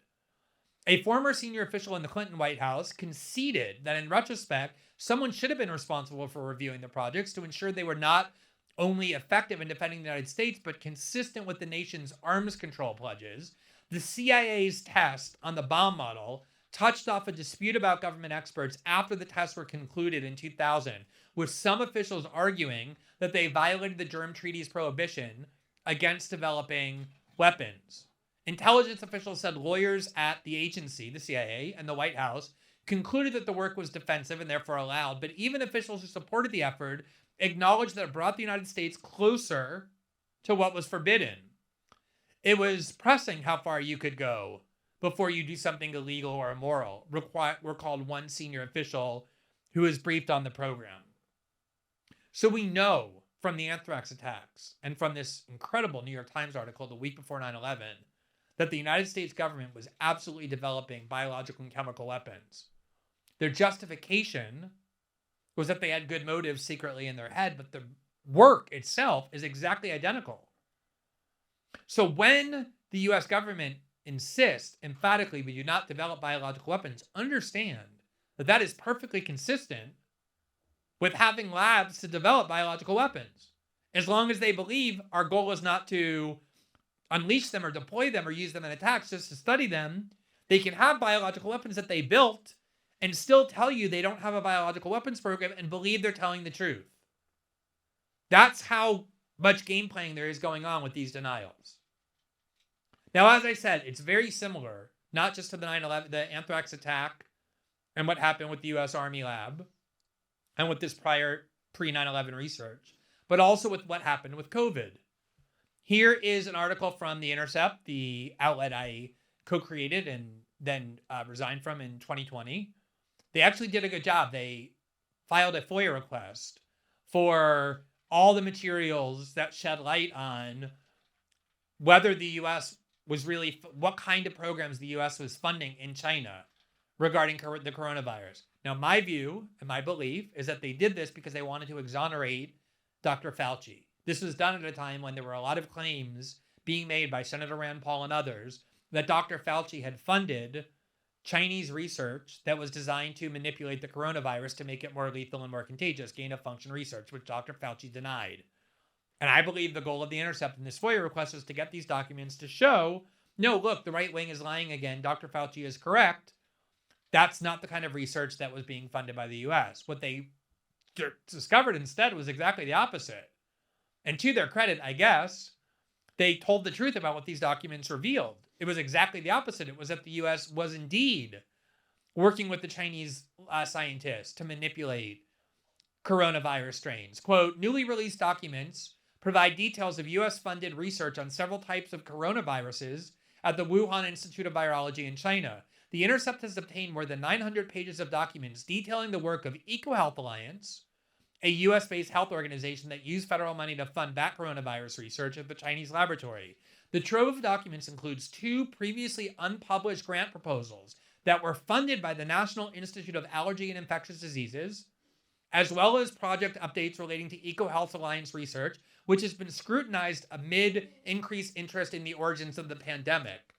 A former senior official in the Clinton White House conceded that in retrospect, someone should have been responsible for reviewing the projects to ensure they were not only effective in defending the United States, but consistent with the nation's arms control pledges. The CIA's test on the bomb model touched off a dispute about government experts after the tests were concluded in 2000, with some officials arguing that they violated the germ treaty's prohibition against developing weapons. Intelligence officials said lawyers at the agency, the CIA, and the White House concluded that the work was defensive and therefore allowed, but even officials who supported the effort acknowledged that it brought the United States closer to what was forbidden. It was pressing how far you could go before you do something illegal or immoral, recalled one senior official who was briefed on the program. So we know from the anthrax attacks and from this incredible New York Times article the week before 9/11 that the United States government was absolutely developing biological and chemical weapons. Their justification was that they had good motives secretly in their head, but the work itself is exactly identical. So when the U.S. government insists emphatically we do not develop biological weapons, understand that that is perfectly consistent with having labs to develop biological weapons. As long as they believe our goal is not to unleash them or deploy them or use them in attacks, just to study them, they can have biological weapons that they built and still tell you they don't have a biological weapons program and believe they're telling the truth. That's how much game playing there is going on with these denials. Now, as I said, it's very similar, not just to the 9/11, the anthrax attack and what happened with the U.S. Army lab and with this prior pre-9/11 research, but also with what happened with COVID. Here is an article from The Intercept, the outlet I co-created and then resigned from in 2020. They actually did a good job. They filed a FOIA request for all the materials that shed light on whether the U.S. was really, what kind of programs the U.S. was funding in China regarding the coronavirus. Now, my view and my belief is that they did this because they wanted to exonerate Dr. Fauci. This was done at a time when there were a lot of claims being made by Senator Rand Paul and others that Dr. Fauci had funded Chinese research that was designed to manipulate the coronavirus to make it more lethal and more contagious, gain-of-function research, which Dr. Fauci denied. And I believe the goal of The Intercept in this FOIA request is to get these documents to show, no, look, the right wing is lying again. Dr. Fauci is correct. That's not the kind of research that was being funded by the U.S. What they discovered instead was exactly the opposite. And to their credit, I guess, they told the truth about what these documents revealed. It was exactly the opposite. It was that the U.S. was indeed working with the Chinese scientists to manipulate coronavirus strains. Quote, newly released documents provide details of U.S.-funded research on several types of coronaviruses at the Wuhan Institute of Virology in China. The Intercept has obtained more than 900 pages of documents detailing the work of EcoHealth Alliance, a U.S.-based health organization that used federal money to fund that coronavirus research at the Chinese laboratory. The trove of documents includes 2 previously unpublished grant proposals that were funded by the National Institute of Allergy and Infectious Diseases, as well as project updates relating to EcoHealth Alliance research, which has been scrutinized amid increased interest in the origins of the pandemic.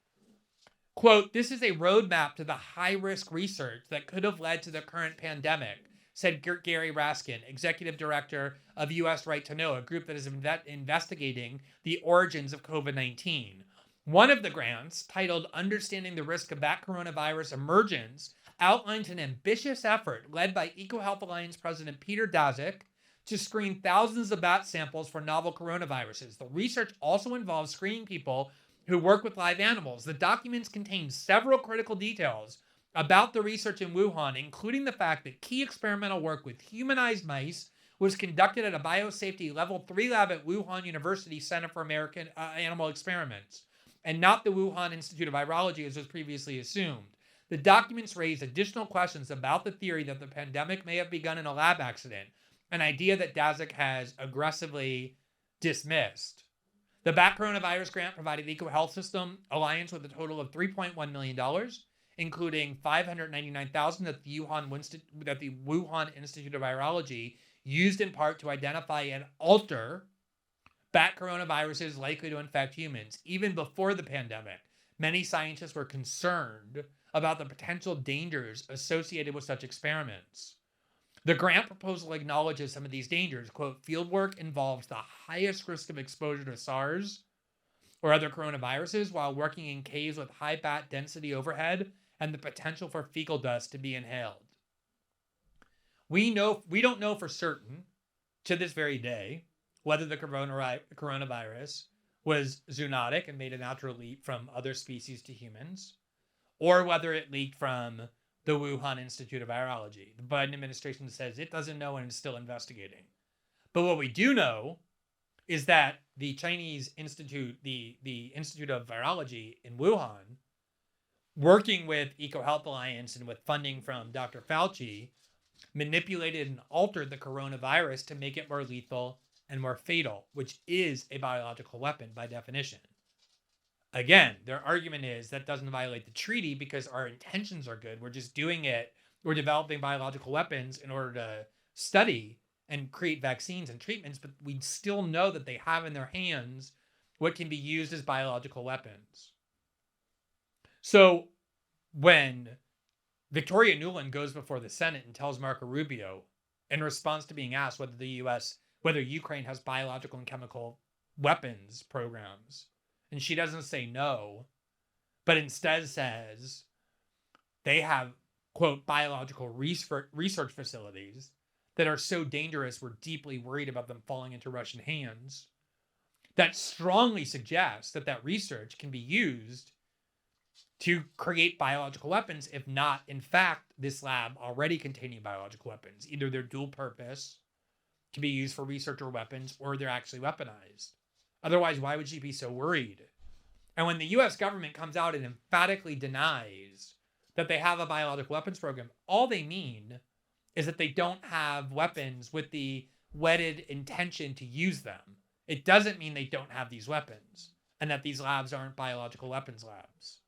Quote, this is a roadmap to the high-risk research that could have led to the current pandemic, said Gary Raskin, executive director of U.S. Right to Know, a group that is investigating the origins of COVID-19. One of the grants, titled Understanding the Risk of Bat Coronavirus Emergence, outlined an ambitious effort led by EcoHealth Alliance President Peter Daszak to screen thousands of bat samples for novel coronaviruses. The research also involves screening people who work with live animals. The documents contain several critical details about the research in Wuhan, including the fact that key experimental work with humanized mice was conducted at a biosafety level 3 lab at Wuhan University Center for American Animal Experiments, and not the Wuhan Institute of Virology as was previously assumed. The documents raise additional questions about the theory that the pandemic may have begun in a lab accident, an idea that Daszak has aggressively dismissed. The Bat Coronavirus Grant provided the EcoHealth System Alliance with a total of $3.1 million, including $599,000 that the Wuhan Institute of Virology used in part to identify and alter bat coronaviruses likely to infect humans. Even before the pandemic, many scientists were concerned about the potential dangers associated with such experiments. The grant proposal acknowledges some of these dangers. Quote, fieldwork involves the highest risk of exposure to SARS or other coronaviruses while working in caves with high bat density overhead and the potential for fecal dust to be inhaled. We don't know for certain to this very day whether the coronavirus was zoonotic and made a natural leap from other species to humans, or whether it leaked from the Wuhan Institute of Virology. The Biden administration says it doesn't know and is still investigating. But what we do know is that the Chinese Institute, the Institute of Virology in Wuhan, working with EcoHealth Alliance and with funding from Dr. Fauci, manipulated and altered the coronavirus to make it more lethal and more fatal, which is a biological weapon by definition. Again, their argument is that doesn't violate the treaty because our intentions are good. We're just doing it. We're developing biological weapons in order to study and create vaccines and treatments, but we still know that they have in their hands what can be used as biological weapons. So when Victoria Nuland goes before the Senate and tells Marco Rubio, in response to being asked whether Ukraine has biological and chemical weapons programs, and she doesn't say no, but instead says they have, quote, biological research facilities that are so dangerous we're deeply worried about them falling into Russian hands. That strongly suggests that research can be used to create biological weapons, if not, in fact, this lab already containing biological weapons. Either they're dual purpose, to be used for research or weapons, or they're actually weaponized. Otherwise, why would she be so worried? And when the U.S. government comes out and emphatically denies that they have a biological weapons program, all they mean is that they don't have weapons with the wedded intention to use them. It doesn't mean they don't have these weapons and that these labs aren't biological weapons labs.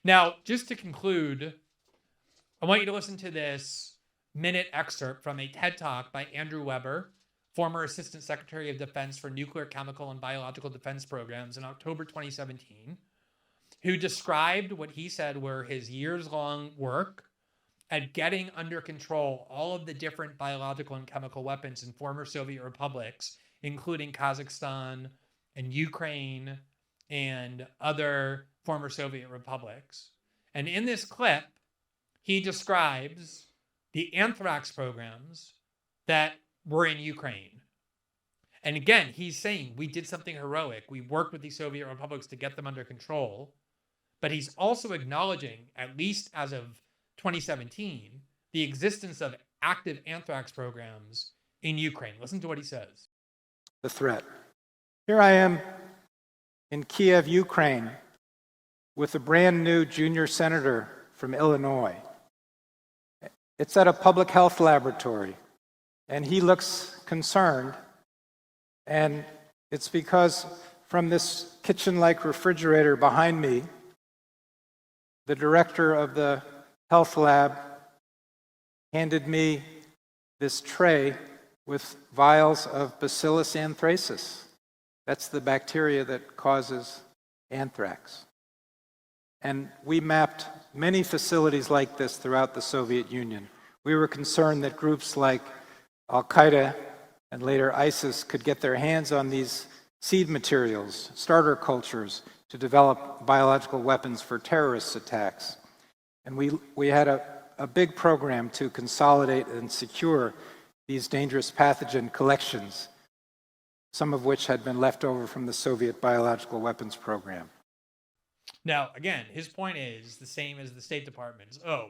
Now, just to conclude, I want you to listen to this minute excerpt from a TED Talk by Andrew Weber, former Assistant Secretary of Defense for Nuclear, Chemical, and Biological Defense Programs in October 2017, who described what he said were his years-long work at getting under control all of the different biological and chemical weapons in former Soviet republics, including Kazakhstan and Ukraine and other former Soviet republics. And in this clip, he describes the anthrax programs that were in Ukraine. And again, he's saying we did something heroic. We worked with the Soviet republics to get them under control. But he's also acknowledging, at least as of 2017, the existence of active anthrax programs in Ukraine. Listen to what he says. The threat. Here I am in Kiev, Ukraine, with a brand new junior senator from Illinois. It's at a public health laboratory, and he looks concerned, and it's because from this kitchen-like refrigerator behind me, the director of the health lab handed me this tray with vials of Bacillus anthracis. That's the bacteria that causes anthrax. And we mapped many facilities like this throughout the Soviet Union. We were concerned that groups like Al-Qaeda and later ISIS could get their hands on these seed materials, starter cultures, to develop biological weapons for terrorist attacks. And we had a big program to consolidate and secure these dangerous pathogen collections, some of which had been left over from the Soviet biological weapons program. Now, again, his point is the same as the State Department's. Oh,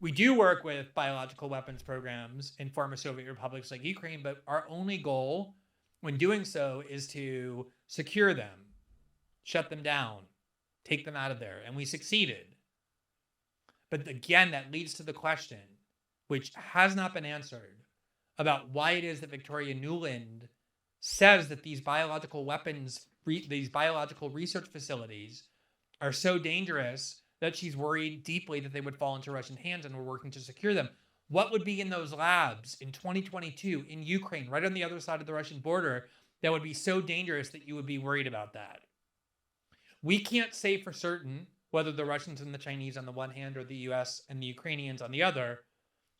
we do work with biological weapons programs in former Soviet republics like Ukraine, but our only goal when doing so is to secure them, shut them down, take them out of there. And we succeeded. But again, that leads to the question, which has not been answered, about why it is that Victoria Nuland says that these biological weapons, these biological research facilities are so dangerous that she's worried deeply that they would fall into Russian hands, and we're working to secure them. What would be in those labs in 2022 in Ukraine, right on the other side of the Russian border, that would be so dangerous that you would be worried about that? We can't say for certain whether the Russians and the Chinese on the one hand or the US and the Ukrainians on the other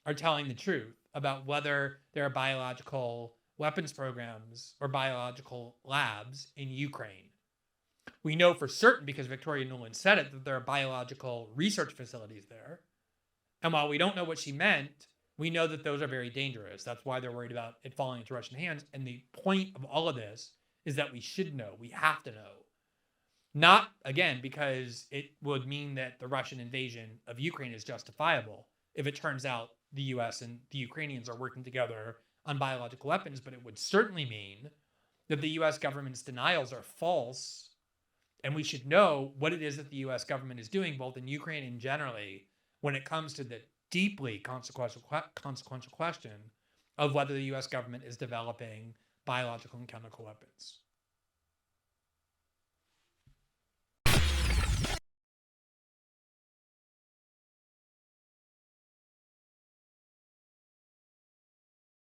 are telling the truth about whether there are biological weapons programs or biological labs in Ukraine. We know for certain, because Victoria Nuland said it, that there are biological research facilities there. And while we don't know what she meant, we know that those are very dangerous. That's why they're worried about it falling into Russian hands. And the point of all of this is that we should know. We have to know. Not, again, because it would mean that the Russian invasion of Ukraine is justifiable if it turns out the US and the Ukrainians are working together on biological weapons, but it would certainly mean that the US government's denials are false. And we should know what it is that the US government is doing, both in Ukraine and generally, when it comes to the deeply consequential question of whether the US government is developing biological and chemical weapons.